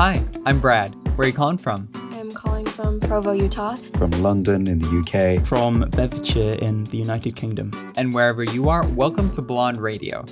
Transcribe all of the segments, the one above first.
Hi, I'm Brad. Where are you calling from? I'm calling from Provo, Utah. From London in the UK. From Bedfordshire in the United Kingdom. And wherever you are, welcome to Blond Radio.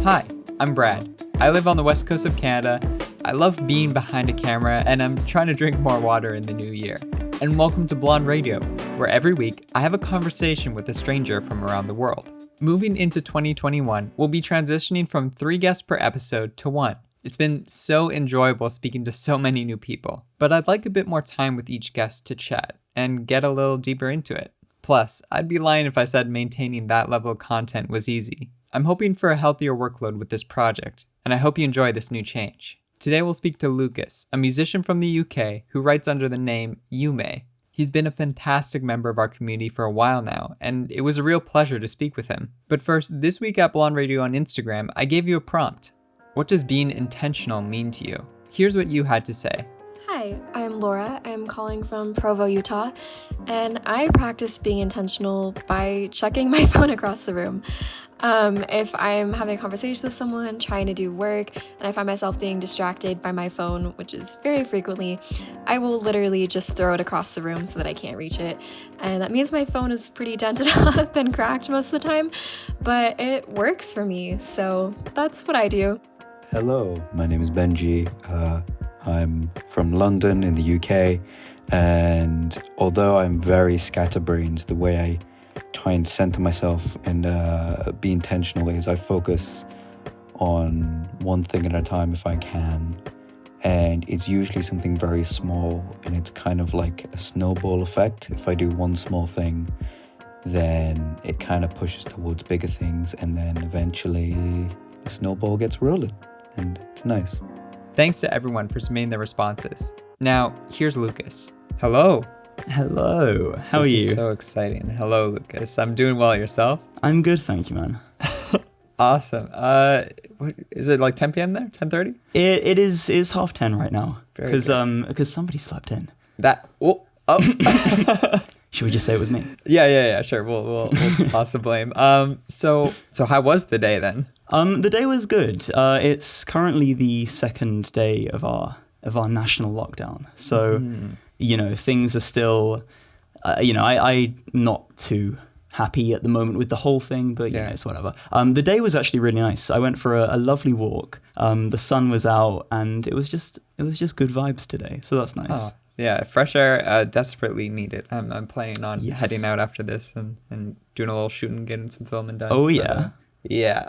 Hi, I'm Brad. I live on the west coast of Canada. I love being behind a camera, and I'm trying to drink more water in the new year. And welcome to Blond Radio, where every week I have a conversation with a stranger from around the world. Moving into 2021, we'll be transitioning from 3 guests per episode to 1. It's been so enjoyable speaking to so many new people, but I'd like a bit more time with each guest to chat and get a little deeper into it. Plus, I'd be lying if I said maintaining that level of content was easy. I'm hoping for a healthier workload with this project, and I hope you enjoy this new change. Today we'll speak to Lucas, a musician from the UK who writes under the name Yume. He's been a fantastic member of our community for a while now, and it was a real pleasure to speak with him. But first, this week at Blond Radio on Instagram, I gave you a prompt. What does being intentional mean to you? Here's what you had to say. Hi, I'm Laura. I'm calling from Provo, Utah, and I practice being intentional by checking my phone across the room. If I'm having a conversation with someone, trying to do work, and I find myself being distracted by my phone, which is very frequently, I will literally just throw it across the room so that I can't reach it. And that means my phone is pretty dented up and cracked most of the time, but it works for me, so that's what I do. Hello, my name is Benji. I'm from London in the UK, and although I'm very scatterbrained, the way I try and center myself and be intentional is I focus on one thing at a time if I can, and it's usually something very small, and it's kind of like a snowball effect. If I do one small thing, then it kind of pushes towards bigger things, and then eventually the snowball gets rolling, and it's nice. Thanks to everyone for submitting their responses. Now, here's Lucas. Hello. Hello, how are you? This is so exciting. Hello, Lucas. I'm doing well. Yourself? I'm good, thank you, man. Awesome. Is it like 10 p.m. there? 10:30? It is 10:30 right now because somebody slept in. Should we just say it was me? Yeah. Sure. We'll toss the blame. So how was the day then? The day was good. It's currently the second day of our national lockdown. So. You know, things are still, I'm not too happy at the moment with the whole thing, but yeah, it's whatever. The day was actually really nice. I went for a lovely walk. The sun was out, and it was just good vibes today. So that's nice. Oh, yeah, fresh air, desperately needed. I'm planning on heading out after this and doing a little shooting, getting some filming done. Oh yeah,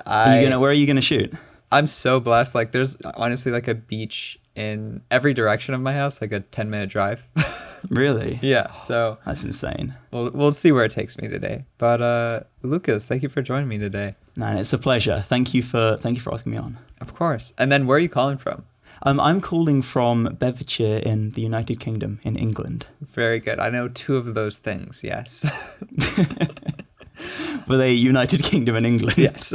Where are you gonna shoot? I'm so blessed. Like, there's honestly like a beach in every direction of my house, like a 10-minute drive. Really? Yeah. So that's insane. We'll see where it takes me today. But Lucas, thank you for joining me today. Man, it's a pleasure. Thank you for asking me on. Of course. And then where are you calling from? I'm calling from Bedfordshire in the United Kingdom in England. Very good. I know 2 of those things. Yes. Were they United Kingdom and England? Yes.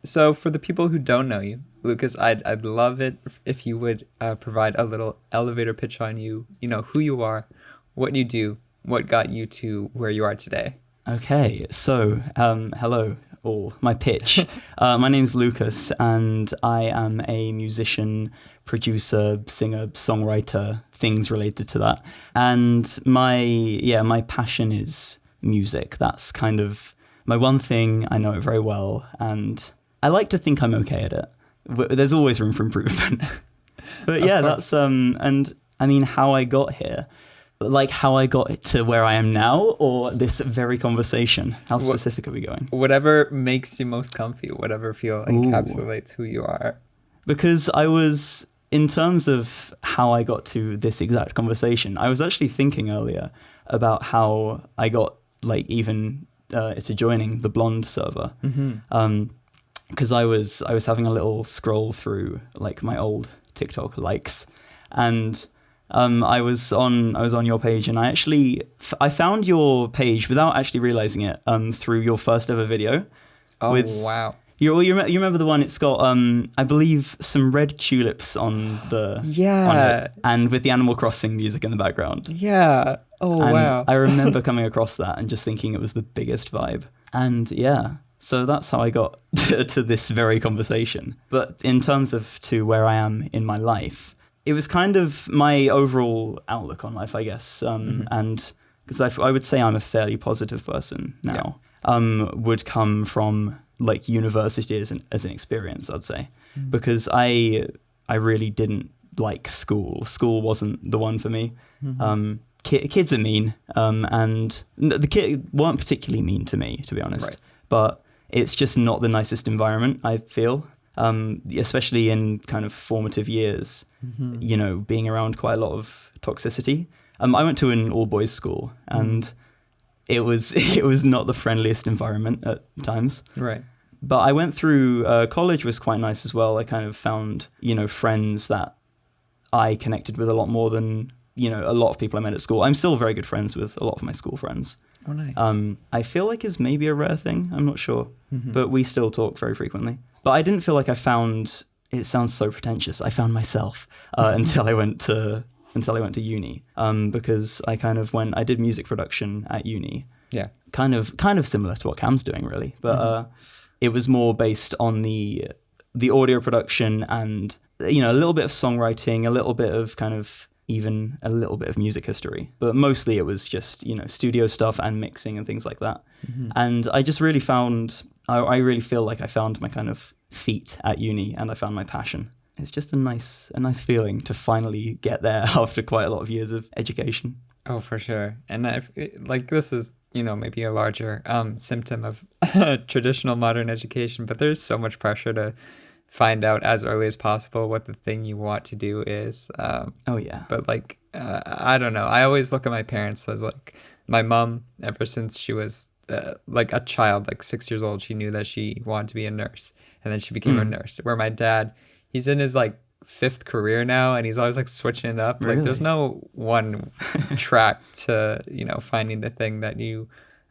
So for the people who don't know you, Lucas, I'd love it if you would provide a little elevator pitch on you. You know, who you are, what you do, what got you to where you are today. Okay, so hello all. My pitch. My name's Lucas, and I am a musician, producer, singer, songwriter, things related to that. And my passion is music. That's kind of my one thing. I know it very well, and I like to think I'm okay at it. There's always room for improvement. But yeah, that's, and I mean, how I got here, like how I got to where I am now, or this very conversation. How specific are we going? Whatever makes you most comfy, whatever encapsulates who you are. Because in terms of how I got to this exact conversation, I was actually thinking earlier about how I got even to joining the Blond server. Mm-hmm. Because I was having a little scroll through like my old TikTok likes, and I was on your page, and I found your page without actually realizing it through your first ever video. Oh, wow. You remember the one? It's got I believe some red tulips on on it, and with the Animal Crossing music in the background. Yeah. Oh, And wow. I remember coming across that and just thinking it was the biggest vibe. And yeah, so that's how I got to this very conversation. But in terms of to where I am in my life, it was kind of my overall outlook on life, I guess. And because I would say I'm a fairly positive person now, would come from like university as an experience, I'd say, because I really didn't like school. School wasn't the one for me. Kids are mean, and the kids weren't particularly mean to me, to be honest. Right. But it's just not the nicest environment, I feel, especially in kind of formative years. You know, being around quite a lot of toxicity. I went to an all-boys school, and it was not the friendliest environment at times. Right. But I went through college was quite nice as well. I kind of found, you know, friends that I connected with a lot more than, you know, a lot of people I met at school. I'm still very good friends with a lot of my school friends. Oh, nice. I feel like is maybe a rare thing. I'm not sure, but we still talk very frequently. But I didn't feel like I found. It sounds so pretentious. I found myself until I went to uni. Because I kind of I did music production at uni. Yeah. Kind of similar to what Cam's doing, really, but it was more based on the audio production and, you know, a little bit of songwriting, a little bit of kind of even a little bit of music history, but mostly it was just, you know, studio stuff and mixing and things like that. And I just really found, I really feel like I found my kind of feet at uni, and I found my passion. It's just a nice feeling to finally get there after quite a lot of years of education. Oh, for sure. And like this is, you know, maybe a larger symptom of traditional modern education, but there's so much pressure to find out as early as possible what the thing you want to do is. Oh yeah. But like, I don't know. I always look at my parents as like my mom, ever since she was like a child, like 6 years old, she knew that she wanted to be a nurse, and then she became a nurse. Where my dad, he's in his like 5th career now, and he's always like switching it up. Really? Like there's no one track to, you know, finding the thing that you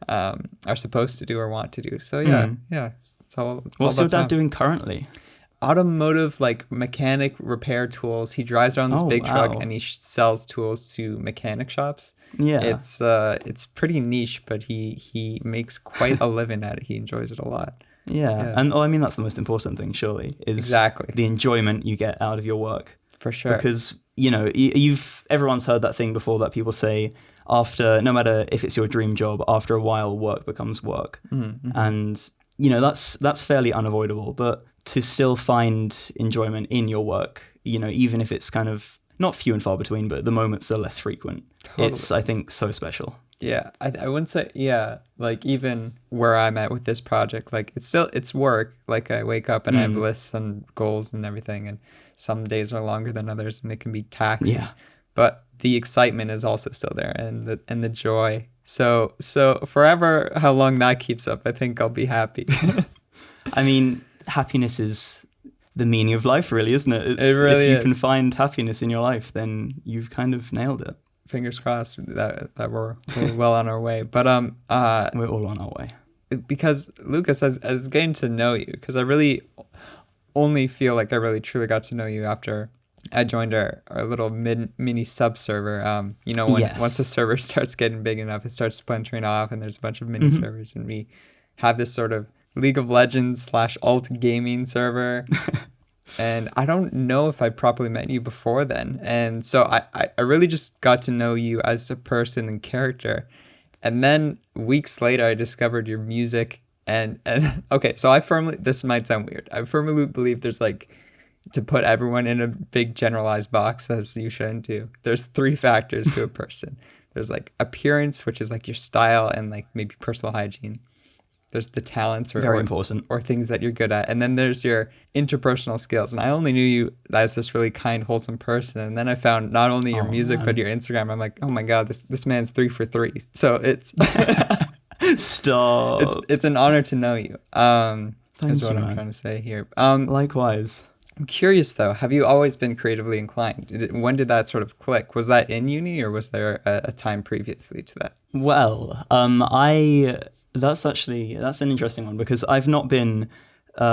are supposed to do or want to do. So yeah, it's all. What's your dad doing currently? Automotive, like mechanic repair tools. He drives around this big truck and he sells tools to mechanic shops. Yeah, it's pretty niche, but he makes quite a living at it. He enjoys it a lot. Yeah. And I mean that's the most important thing, surely, is exactly the enjoyment you get out of your work. For sure. Because, you know, everyone's heard that thing before that people say, after, no matter if it's your dream job, after a while work becomes work. And, you know, that's fairly unavoidable, but to still find enjoyment in your work, you know, even if it's kind of not few and far between, but the moments are less frequent. Totally. It's, I think, so special. Yeah, I wouldn't say, like even where I'm at with this project, like it's work. Like I wake up and I have lists and goals and everything, and some days are longer than others and it can be taxing. Yeah. But the excitement is also still there, and the joy. So forever, how long that keeps up, I think I'll be happy. I mean, happiness is the meaning of life, really, isn't it? It really is. If you can find happiness in your life, then you've kind of nailed it. Fingers crossed that we're well on our way. But we're all on our way. Because Lucas, as getting to know you, because I really only feel like I really truly got to know you after I joined our little mini sub server. You know, once the server starts getting big enough, it starts splintering off, and there's a bunch of mini servers, and we have this sort of League of Legends / alt gaming server. And I don't know if I properly met you before then. And so I really just got to know you as a person and character. And then weeks later, I discovered your music. And okay, so this might sound weird. I firmly believe there's like, to put everyone in a big generalized box, as you shouldn't do, there's 3 factors to a person. There's like appearance, which is like your style and like maybe personal hygiene. There's the talents very important, or things that you're good at. And then there's your interpersonal skills. And I only knew you as this really kind, wholesome person. And then I found not only your music, but your Instagram. I'm like, oh my God, this man's 3 for 3. So it's stop. It's an honor to know you. Is what you, I'm trying to say here. Likewise. I'm curious though, have you always been creatively inclined? When did that sort of click? Was that in uni, or was there a time previously to that? Well, that's an interesting one, because I've not been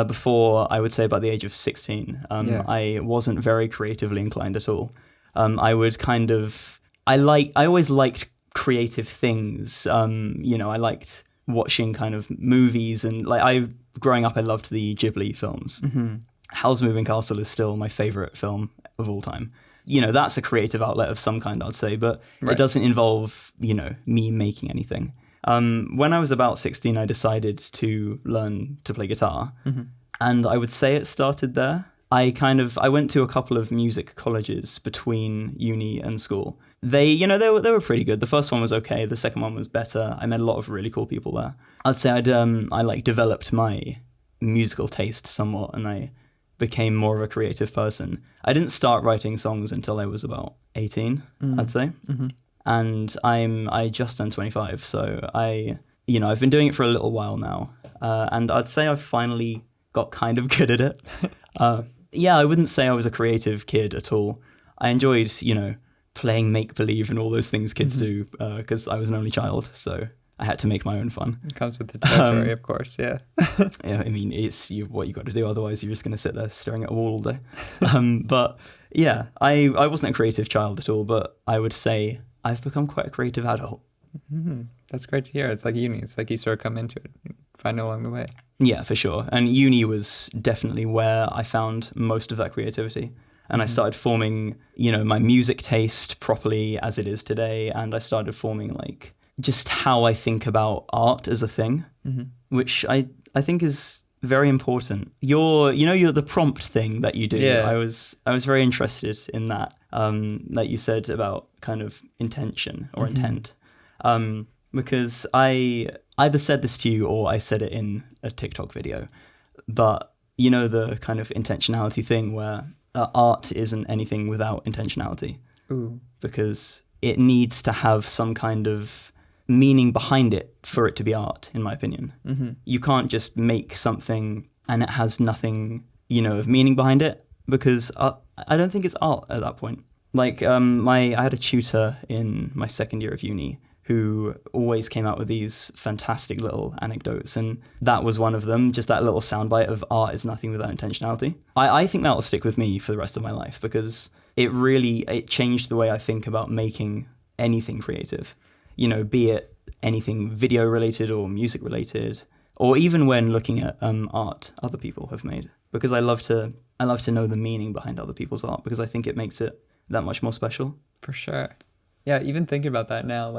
before I would say about the age of 16. I wasn't very creatively inclined at all. I would kind of, I always liked creative things. I liked watching kind of movies, and growing up, I loved the Ghibli films. Howl's Moving Castle is still my favorite film of all time. That's a creative outlet of some kind, I'd say, but it doesn't involve, me making anything. When I was about 16, I decided to learn to play guitar, and I would say it started there. I went to a couple of music colleges between uni and school. They were pretty good. The first one was okay. The second one was better. I met a lot of really cool people there. I'd say I developed my musical taste somewhat, and I became more of a creative person. I didn't start writing songs until I was about 18, I'd say. And I just turned 25, so I've been doing it for a little while now. And I'd say I've finally got kind of good at it. I wouldn't say I was a creative kid at all. I enjoyed, playing make-believe and all those things kids do, because I was an only child, so I had to make my own fun. It comes with the territory, of course, yeah. Yeah, I mean, it's what you got to do, otherwise you're just going to sit there staring at a wall all day. But yeah, I wasn't a creative child at all, but I would say I've become quite a creative adult. That's great to hear. It's like uni. It's like you sort of come into it, find it along the way. Yeah, for sure. And uni was definitely where I found most of that creativity. And I started forming, my music taste properly as it is today. And I started forming just how I think about art as a thing, which I think is very important. You're the prompt thing that you do. Yeah. I was very interested in that. That you said about kind of intention or intent. Because I either said this to you or I said it in a TikTok video, but the kind of intentionality thing where art isn't anything without intentionality. Ooh. Because it needs to have some kind of meaning behind it for it to be art, in my opinion. You can't just make something and it has nothing, of meaning behind it, because I don't think it's art at that point. I had a tutor in my second year of uni who always came out with these fantastic little anecdotes, and that was one of them, just that little soundbite of art is nothing without intentionality. I think that will stick with me for the rest of my life, because it changed the way I think about making anything creative, be it anything video related or music related, or even when looking at art other people have made, because I love to know the meaning behind other people's art, because I think it makes it that much more special. For sure. Yeah, even thinking about that now,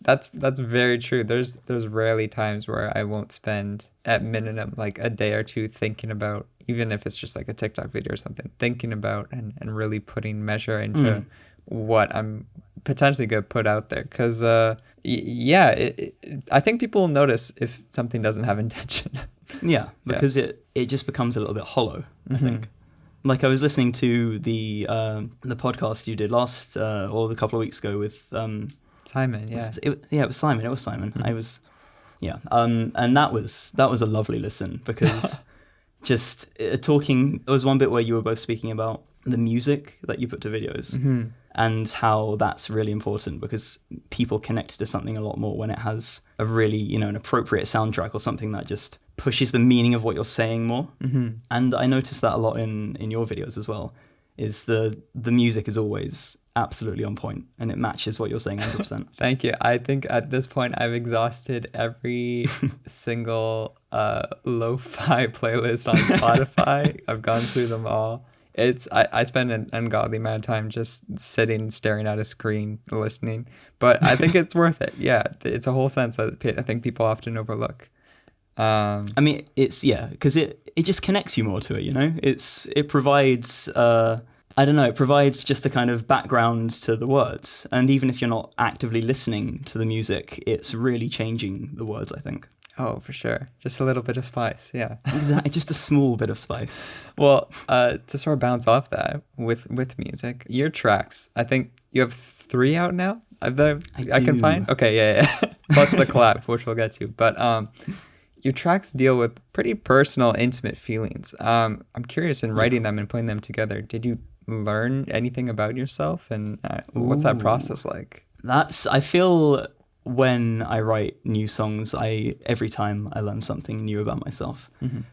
that's very true. There's rarely times where I won't spend at minimum a day or two thinking about, even if it's just a TikTok video or something, thinking about and really putting measure into what I'm potentially going to put out there. Because I think people will notice if something doesn't have intention. Yeah, because it just becomes a little bit hollow, I think. I was listening to the podcast you did last or a couple of weeks ago with Simon. Yeah, it was Simon. I was, and that was a lovely listen, because just talking. There was one bit where you were both speaking about the music that you put to videos and how that's really important, because people connect to something a lot more when it has a really, an appropriate soundtrack or something that just pushes the meaning of what you're saying more. And I noticed that a lot in your videos as well, is the music is always absolutely on point and it matches what you're saying 100%. Thank you. I think at this point I've exhausted every single lo-fi playlist on Spotify. I've gone through them all. I spend an ungodly amount of time just sitting, staring at a screen, listening. But I think it's worth it. Yeah, it's a whole sense that I think people often overlook. I mean, because it just connects you more to it. It provides it provides just a kind of background to the words, and even if you're not actively listening to the music, it's really changing the words, I think. Oh, for sure. Just a little bit of spice, yeah. Exactly, just a small bit of spice. Well, to sort of bounce off that with music, your tracks, I think you have 3 out now I can find? Okay, yeah. Plus the collab, which we'll get to. But your tracks deal with pretty personal, intimate feelings. I'm curious, in writing them and putting them together, did you learn anything about yourself, and what's that process like? I feel when I write new songs, every time I learn something new about myself,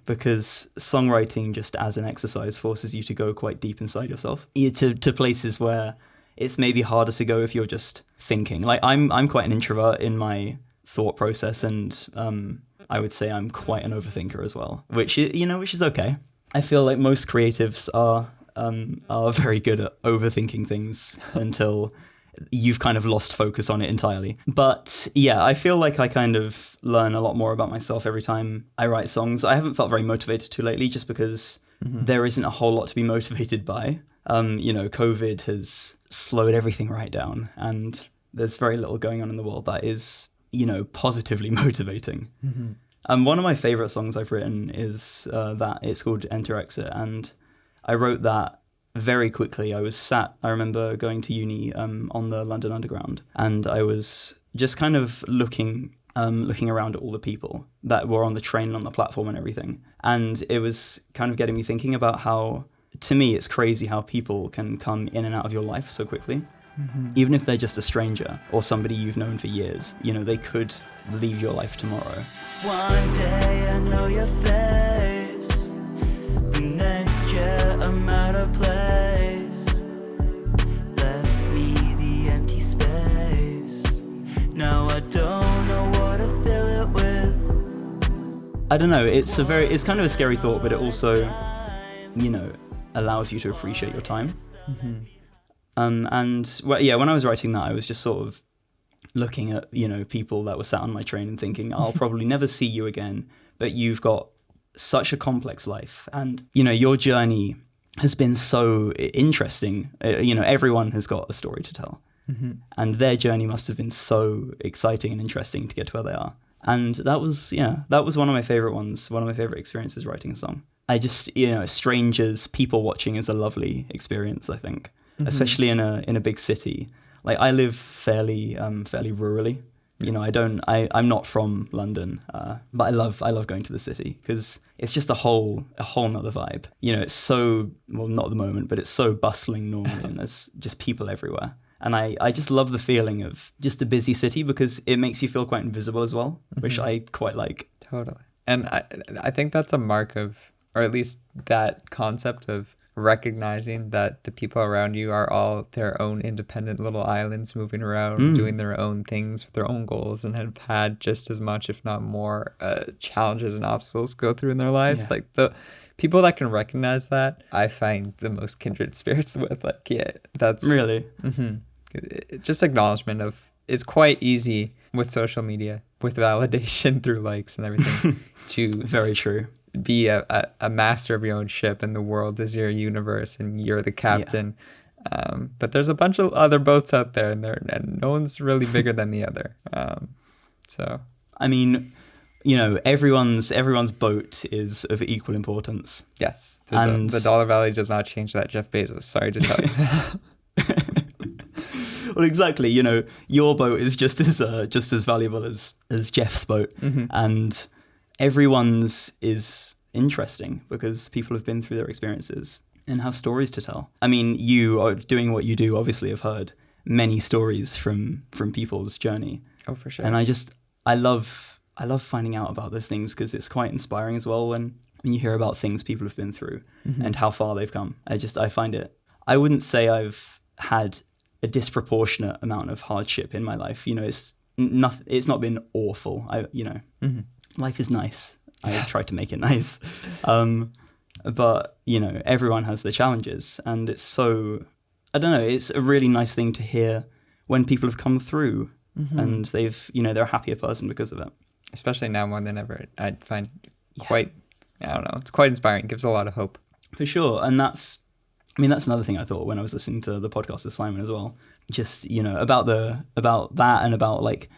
because songwriting just as an exercise forces you to go quite deep inside yourself, to places where it's maybe harder to go if you're just thinking. Like I'm quite an introvert in my thought process, and I would say I'm quite an overthinker as well, which is okay. I feel like most creatives are very good at overthinking things until you've kind of lost focus on it entirely. But yeah, I feel like I kind of learn a lot more about myself every time I write songs. I haven't felt very motivated to lately just because there isn't a whole lot to be motivated by. COVID has slowed everything right down, and there's very little going on in the world that is, positively motivating. One of my favorite songs I've written is that it's called Enter Exit, and I wrote that very quickly. I remember going to uni on the London Underground, and I was just kind of looking around at all the people that were on the train and on the platform and everything. And it was kind of getting me thinking about how, to me, it's crazy how people can come in and out of your life so quickly. Even if they're just a stranger or somebody you've known for years, they could leave your life tomorrow. One day I know your face, the next year I'm out of place. Left me the empty space, now I don't know what to fill it with. I don't know, it's kind of a scary thought, but it also, allows you to appreciate your time. When I was writing that, I was just sort of looking at, people that were sat on my train and thinking, I'll probably never see you again, but you've got such a complex life. And, your journey has been so interesting. Everyone has got a story to tell. And their journey must have been so exciting and interesting to get to where they are. And that was one of my favorite ones, one of my favorite experiences writing a song. I just, strangers, people watching is a lovely experience, I think. Especially in a big city. Like I live fairly rurally. I'm not from London, but I love going to the city because it's just a whole nother vibe. It's so, well, not at the moment, but it's so bustling normally, and there's just people everywhere. And I just love the feeling of just a busy city because it makes you feel quite invisible as well, which I quite like. Totally. And I think that's a mark of, or at least that concept of, recognizing that the people around you are all their own independent little islands moving around, doing their own things with their own goals, and have had just as much, if not more, challenges and obstacles go through in their lives. Yeah. Like the people that can recognize that, I find the most kindred spirits with. Like, yeah, that's really just acknowledgement of. It's quite easy with social media, with validation through likes and everything, to very true. Be a master of your own ship, and the world is your universe and you're the captain. But there's a bunch of other boats out there, and no one's really bigger than the other. So I mean, everyone's boat is of equal importance. Yes, the Dollar Valley does not change that, Jeff Bezos. Sorry to tell you. Well, exactly. Your boat is just as valuable as Jeff's boat, and everyone's is interesting because people have been through their experiences and have stories to tell. I mean, you are doing what you do, obviously have heard many stories from people's journey. Oh, for sure. And I love finding out about those things because it's quite inspiring as well when you hear about things people have been through and how far they've come. I find it, I wouldn't say I've had a disproportionate amount of hardship in my life. It's not been awful. Life is nice. I try to make it nice. But, everyone has their challenges. And it's so, I don't know, it's a really nice thing to hear when people have come through and they've, they're a happier person because of it. Especially now more than ever. I find quite, I don't know, it's quite inspiring. It gives a lot of hope. For sure. And that's another thing I thought when I was listening to the podcast with Simon as well. Just, about that and about like,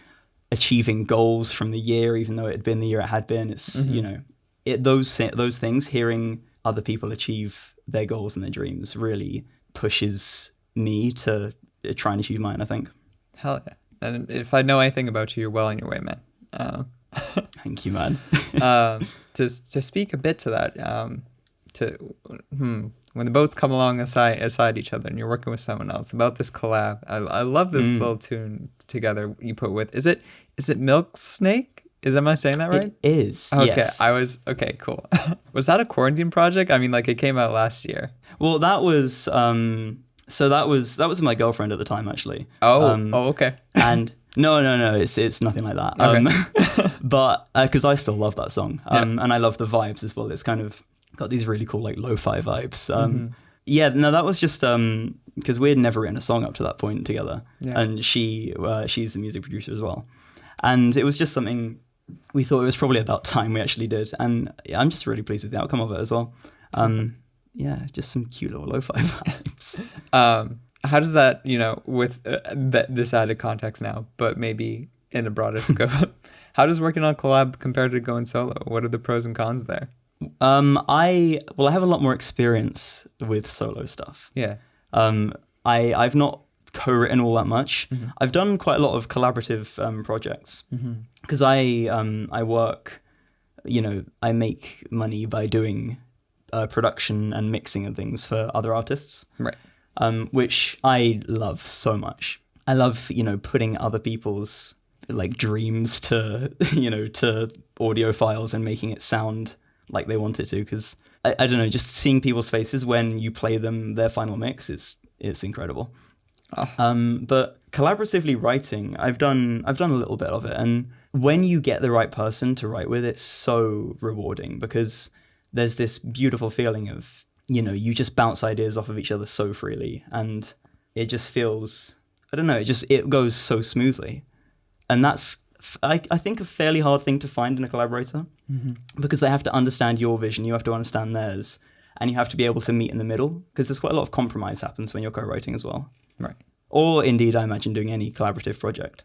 achieving goals from the year, even though it had been the year it had been. It's those things, hearing other people achieve their goals and their dreams really pushes me to try and achieve mine, I think. Hell yeah. And if I know anything about you, you're well on your way, man. Thank you, man. To speak a bit to that, when the boats come along aside each other and you're working with someone else. About this collab, I love this little tune together you put with. Is it Milk Snake? Am I saying that right? It is. Okay, Yes. okay, cool. Was that a quarantine project? I mean, like it came out last year. Well, that was so that was my girlfriend at the time actually. Okay. And no, it's nothing like that. Okay. But because I still love that song, and I love the vibes as well. It's kind of got these really cool like lo-fi vibes. Yeah, no, that was just because we had never written a song up to that point together, and she's a music producer as well, and it was just something we thought it was probably about time we actually did, and I'm just really pleased with the outcome of it as well. Yeah, just some cute little lo-fi vibes. How does that, with this added context now, but maybe in a broader scope, how does working on collab compare to going solo? What are the pros and cons there? I have a lot more experience with solo stuff. Yeah. I've not co-written all that much. I've done quite a lot of collaborative projects because I work, I make money by doing production and mixing and things for other artists, Right. Which I love so much. I love, putting other people's like dreams to, to audio files and making it sound like they want it to. Because I don't know, just seeing people's faces when you play them their final mix it's incredible. But collaboratively writing, I've done a little bit of it, and when you get the right person to write with, it's so rewarding because there's this beautiful feeling of, you just bounce ideas off of each other so freely, and it just feels, I don't know, it goes so smoothly. And that's, I think, a fairly hard thing to find in a collaborator because they have to understand your vision, you have to understand theirs, and you have to be able to meet in the middle because there's quite a lot of compromise happens when you're co-writing as well. Right. Or indeed, I imagine doing any collaborative project.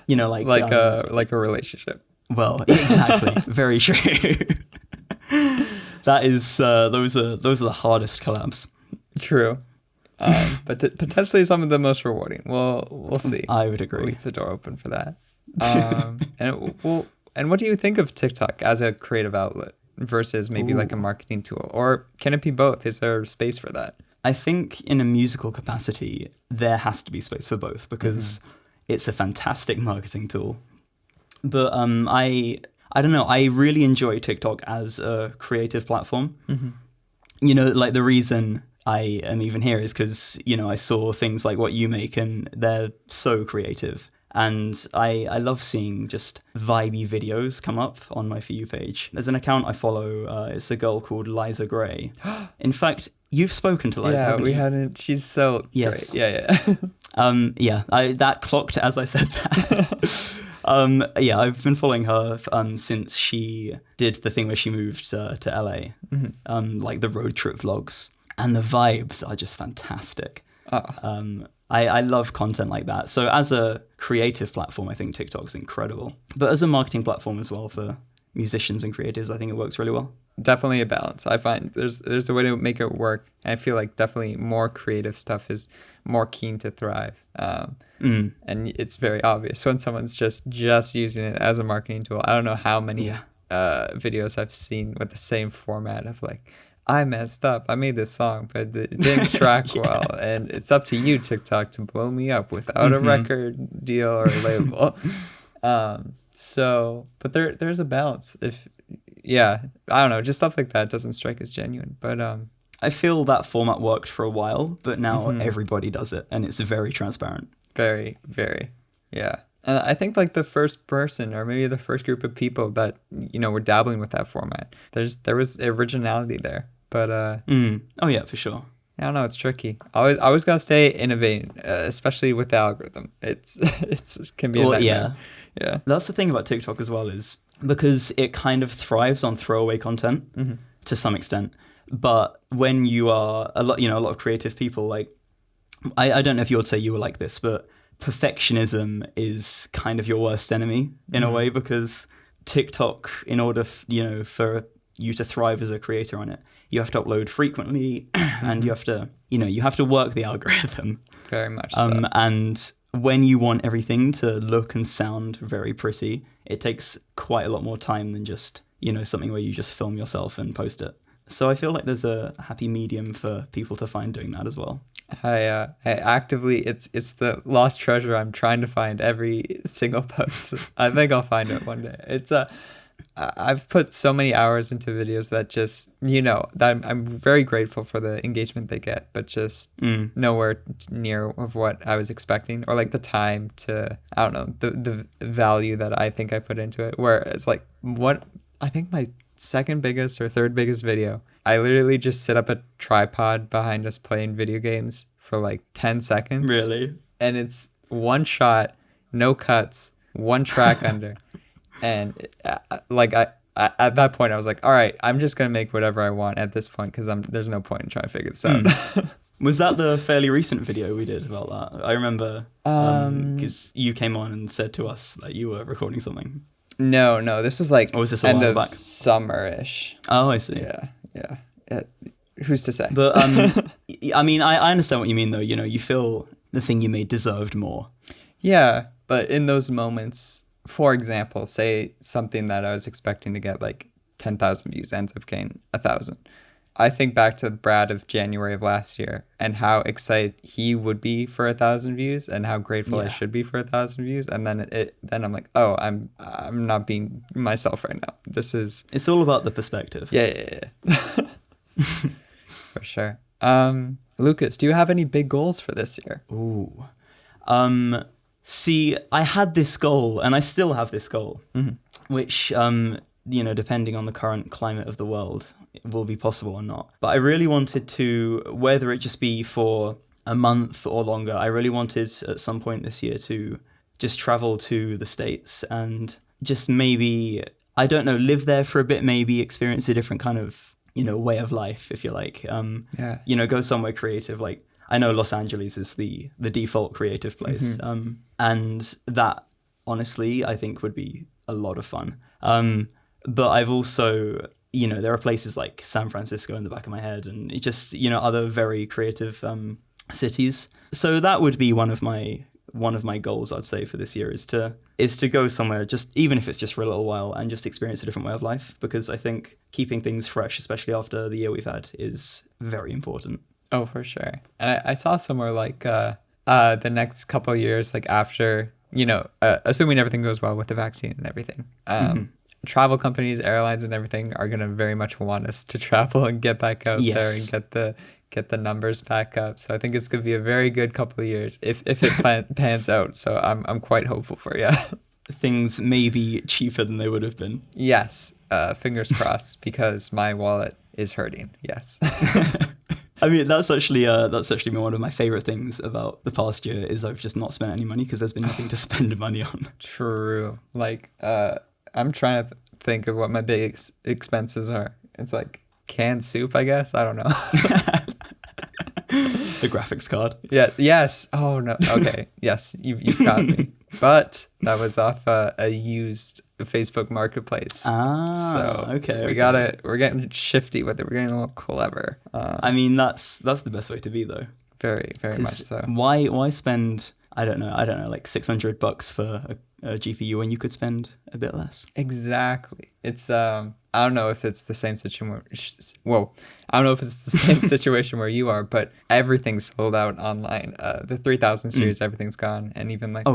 like a relationship. Well, exactly. Very true. That is those are the hardest collabs. True. But potentially some of the most rewarding. We'll see. I would agree. We'll leave the door open for that. And what do you think of TikTok as a creative outlet versus maybe like a marketing tool? Or can it be both? Is there space for that? I think in a musical capacity, there has to be space for both because it's a fantastic marketing tool. But I don't know, I really enjoy TikTok as a creative platform. Like the reason I am even here is because, I saw things like what you make and they're so creative. And I love seeing just vibey videos come up on my For You page. There's an account I follow. It's a girl called Liza Gray. In fact, you've spoken to Liza, haven't you? Yeah, we hadn't. She's so yes. great. Yeah. That clocked as I said that. I've been following her since she did the thing where she moved to LA, like the road trip vlogs. And the vibes are just fantastic. I love content like that. So as a creative platform, I think TikTok's incredible. But as a marketing platform as well for musicians and creatives, I think it works really well. Definitely a balance. I find there's a way to make it work. And I feel like definitely more creative stuff is more keen to thrive. And it's very obvious when someone's just using it as a marketing tool. I don't know how many videos I've seen with the same format of like, I messed up. I made this song, but it didn't track well. And it's up to you, TikTok, to blow me up without a record deal or a label. But there's a balance. I don't know, just stuff like that doesn't strike as genuine. But I feel that format worked for a while, but now everybody does it, and it's very transparent. Very, very, yeah. And I think like the first person or maybe the first group of people that, were dabbling with that format, there was originality there. But oh yeah, for sure. I don't know, it's tricky. Always gotta stay innovating, especially with the algorithm. It can be a nightmare. Yeah. That's the thing about TikTok as well, is because it kind of thrives on throwaway content to some extent. But when you are a lot of creative people, like I don't know if you would say you were like this, but perfectionism is kind of your worst enemy in a way, because TikTok, in order for you to thrive as a creator on it, you have to upload frequently and you have to work the algorithm. Very much so. And when you want everything to look and sound very pretty, it takes quite a lot more time than just, something where you just film yourself and post it. So I feel like there's a happy medium for people to find doing that as well. I actively, it's the lost treasure I'm trying to find every single post. I think I'll find it one day. I've put so many hours into videos that just, that I'm very grateful for the engagement they get, but just nowhere near of what I was expecting, or like the time to, I don't know, the value that I think I put into it, where it's like, what, I think my second biggest or third biggest video, I literally just set up a tripod behind us playing video games for like 10 seconds. Really? And it's one shot, no cuts, one track under. And at that point, I was like, all right, I'm just going to make whatever I want at this point, because there's no point in trying to figure this out. Was that the fairly recent video we did about that? I remember because you came on and said to us that you were recording something. No, this was like or was this a end while of back? Summer-ish. Oh, I see. Yeah. Who's to say? But I mean, I understand what you mean, though. You feel the thing you made deserved more. Yeah, but in those moments, for example, say something that I was expecting to get like 10,000 views ends up getting 1,000. I think back to Brad of January of last year and how excited he would be for 1,000 views and how grateful I should be for 1,000 views. And then I'm like, oh, I'm not being myself right now. It's all about the perspective. Yeah. For sure. Lucas, do you have any big goals for this year? Ooh. See, I had this goal, and I still have this goal, which, depending on the current climate of the world, it will be possible or not. But I really wanted to, whether it just be for a month or longer, I really wanted at some point this year to just travel to the States and just maybe, I don't know, live there for a bit, maybe experience a different kind of, way of life, if you like. Go somewhere creative, like, I know Los Angeles is the default creative place. And that, honestly, I think would be a lot of fun. But I've also, there are places like San Francisco in the back of my head, and it just, other very creative cities. So that would be one of my goals, I'd say, for this year is to go somewhere, just even if it's just for a little while, and just experience a different way of life. Because I think keeping things fresh, especially after the year we've had, is very important. Oh, for sure. And I saw somewhere like the next couple of years, like after, assuming everything goes well with the vaccine and everything, travel companies, airlines and everything are going to very much want us to travel and get back out there and get the numbers back up. So I think it's going to be a very good couple of years if it pans out. So I'm quite hopeful for you. Things may be cheaper than they would have been. Yes. Fingers crossed, because my wallet is hurting. Yes. I mean, that's actually been one of my favorite things about the past year is I've just not spent any money because there's been nothing to spend money on. True. Like, I'm trying to think of what my big expenses are. It's like canned soup, I guess. I don't know. The graphics card. Yeah. Yes. Oh no. Okay. Yes. You've got me. But that was off a used Facebook Marketplace. So okay. We're getting shifty with it. We're getting a little clever. I mean, that's the best way to be, though. Very, very much so. Why spend? I don't know, like $600 for a GPU when you could spend a bit less. Exactly. It's I don't know if it's the same situation. I don't know if it's the same situation where you are, but everything's sold out online. The 3000 series, everything's gone, and even like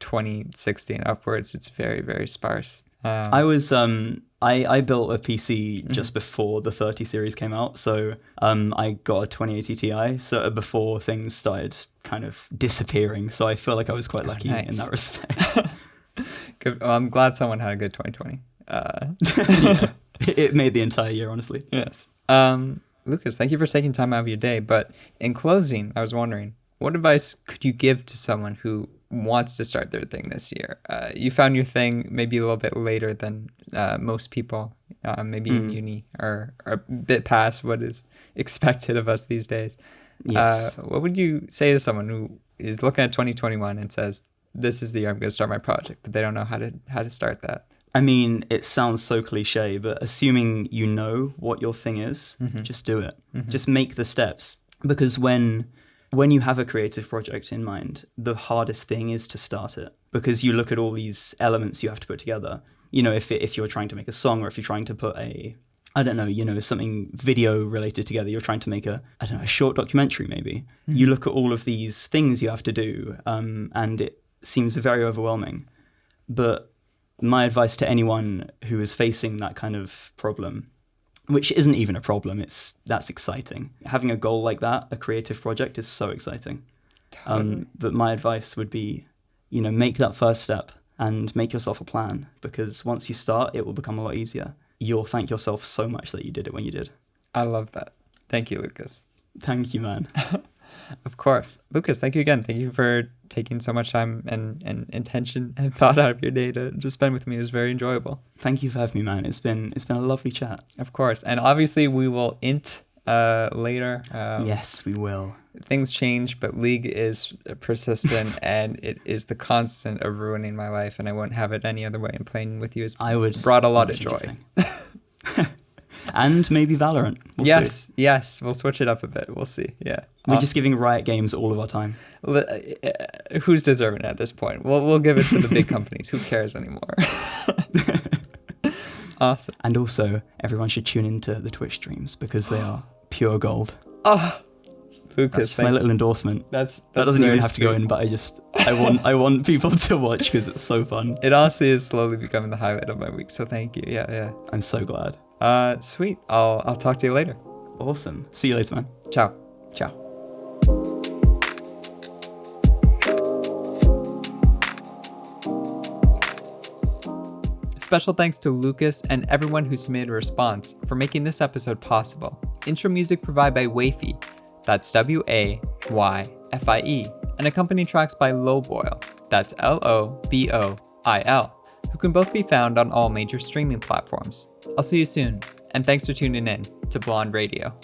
2016 upwards, it's very, very sparse. I was I built a PC just before the 30 series came out, so I got a 2080 Ti, so before things started kind of disappearing. So I feel like I was quite lucky in that respect. Good. Well, I'm glad someone had a good 2020. Yeah. It made the entire year, honestly. Yes. Lucas, thank you for taking time out of your day. But in closing, I was wondering, what advice could you give to someone who wants to start their thing this year? You found your thing maybe a little bit later than most people, maybe in uni or a bit past what is expected of us these days. Yes. What would you say to someone who is looking at 2021 and says, this is the year I'm going to start my project, but they don't know how to start that? I mean, it sounds so cliche, but assuming you know what your thing is, just do it. Just make the steps. Because when you have a creative project in mind, the hardest thing is to start it. Because you look at all these elements you have to put together. You know, if you're trying to make a song, or if you're trying to put a I don't know, something video related together. You're trying to make a short documentary maybe. You look at all of these things you have to do, and it seems very overwhelming. But my advice to anyone who is facing that kind of problem, which isn't even a problem, that's exciting. Having a goal like that, a creative project, is so exciting. Totally. But my advice would be, make that first step and make yourself a plan, because once you start, it will become a lot easier. You'll thank yourself so much that you did it when you did. I love that. Thank you, Lucas. Thank you, man. Of course. Lucas, thank you again. Thank you for taking so much time and intention and thought out of your day to just spend with me. It was very enjoyable. Thank you for having me, man. It's been a lovely chat. Of course. And obviously we will int later. Yes, we will. Things change, but League is persistent and it is the constant of ruining my life, and I won't have it any other way. And playing with you has brought a lot of joy. And maybe Valorant. We'll see. Yes. We'll switch it up a bit. We'll see. Yeah. We're just giving Riot Games all of our time. Who's deserving at this point? We'll give it to the big companies. Who cares anymore? Awesome. And also, everyone should tune into the Twitch streams because they are pure gold. Oh, Lucas, that's just my little endorsement. That doesn't even have sweet. to go in, but I want people to watch because it's so fun. It honestly is slowly becoming the highlight of my week. So thank you. Yeah. I'm so glad. Sweet. I'll talk to you later. Awesome. See you later, man. Ciao. Ciao. Special thanks to Lucas and everyone who submitted a response for making this episode possible. Intro music provided by Wayfie, that's Wayfie, and accompanying tracks by Lowboil, that's Loboil, who can both be found on all major streaming platforms. I'll see you soon, and thanks for tuning in to Blond Radio.